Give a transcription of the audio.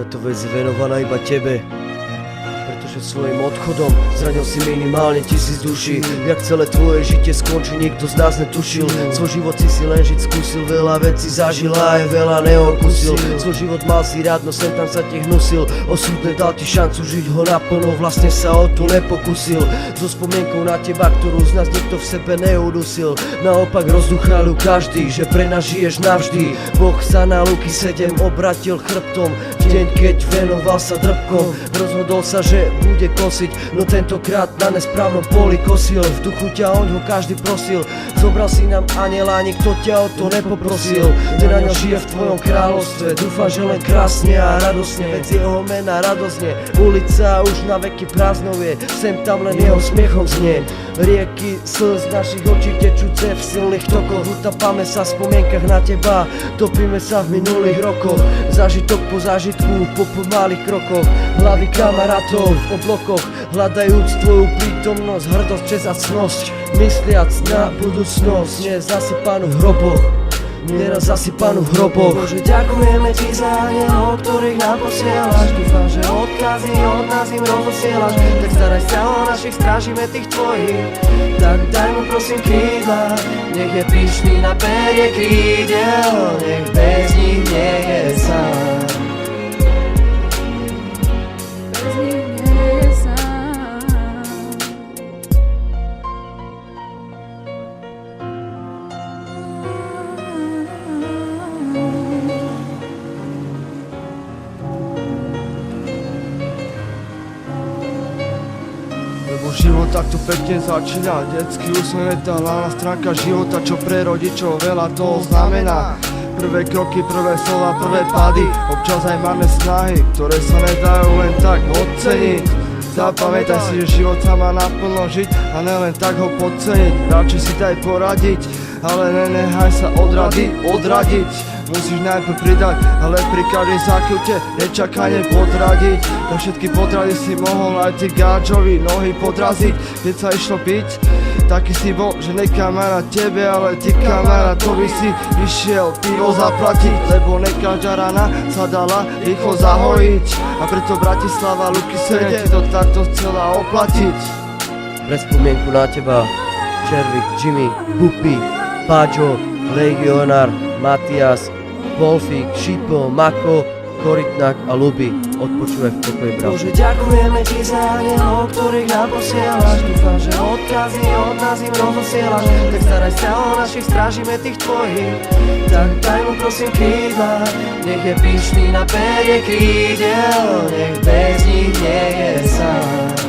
Táto vec je venovaná iba tebe, pretože svojim odchodom zranil si minimálne 1000 duší. Jak celé tvoje žitie skončí, nikto z nás netušil. Svoj život si len žiť skúsil, veľa vecí zažil a aj veľa neokusil. Svoj život mal si rád, no sem tam sa ti hnusil. Osud nedal ti šancu žiť ho naplno, vlastne sa o to nepokusil. So spomienkou na teba, ktorú z nás nikto v sebe neudusil. Naopak rozduchal ju každý, že pre nás žiješ navždy. Boh sa na Luky 7 obratil chrbtom v deň, keď venoval sa drbkom. Rozhodol sa, že bude kosiť, no tentokrát na nesprávnom poli kosil. V duchu ťa oňho každý prosil, zobral si nám anjela, nikto ťa o to nepoprosil. Ten anjel žije v tvojom kráľovstve, dúfam, že len krásne a radosne, veď jeho mena radosne. Ulica už na veky prázdnou je, sem tam len jeho smiechom znie. Rieky slz našich očí tečúce v silných tokoch, utapáme sa v spomienkach na teba, topíme sa v minulých rokoch. Zážitok po zážitku, po pomalých krokoch, hlavy kamarátov v oblokoch, hľadajúc tvoju prítomnosť, hrdosť, česť a cnosť, mysliac na budúcnosť, nie zasypanú v hroboch, nieraz zasypanú v hroboch. Bože, ďakujeme ti za anielov, ktorých nám posielaš. Dúfam, že odkazy od nás im rozosielaš. Tak staraj sa o našich, strážime tých tvojich. Tak daj mu prosím krídla, nech je pyšný na perie krídel, nech bez nich nie je sám. Lebo život takto pekne začína, detský úsmev, tá hlavná stránka života, čo pre rodičov veľa toho znamená. Prvé kroky, prvé slova, prvé pády, občas aj máme snahy, ktoré sa nedajú len tak oceniť. Zapamätaj si, že život sa má naplno žiť a nelen tak ho podceniť. Radšej si daj poradiť, ale nenechaj sa odradiť. Musíš najprv pridať, ale pri každej zákľute nečakane podradiť. Na všetky potrady si mohol aj ty gáčovi nohy podraziť. Keď sa išlo piť, taký si bol, že ne kamarát tebe, ale ty kamarátovi si išiel pivo zaplatiť. Lebo ne každá rana sa dala rýchlo zahojiť, a preto Bratislava Luky 7 ti to takto chcela oplatiť. Pre spomienku na teba Červík, Jimmy, Pupi, Páčo, Legionár, Matias, Wolfík, Šipo, Mako, Korytnák a Luby. Odpočúvaj v pokoji, brat. Bože, ďakujeme ti za anielov, ktorých nám posielaš. Dúfam, že odkazy od nás im rozosielaš. Tak staraj sa o našich, strážime tých tvojich. Tak daj mu prosím krídla, nech je pyšný na perie krídel, nech bez nich nie je sám.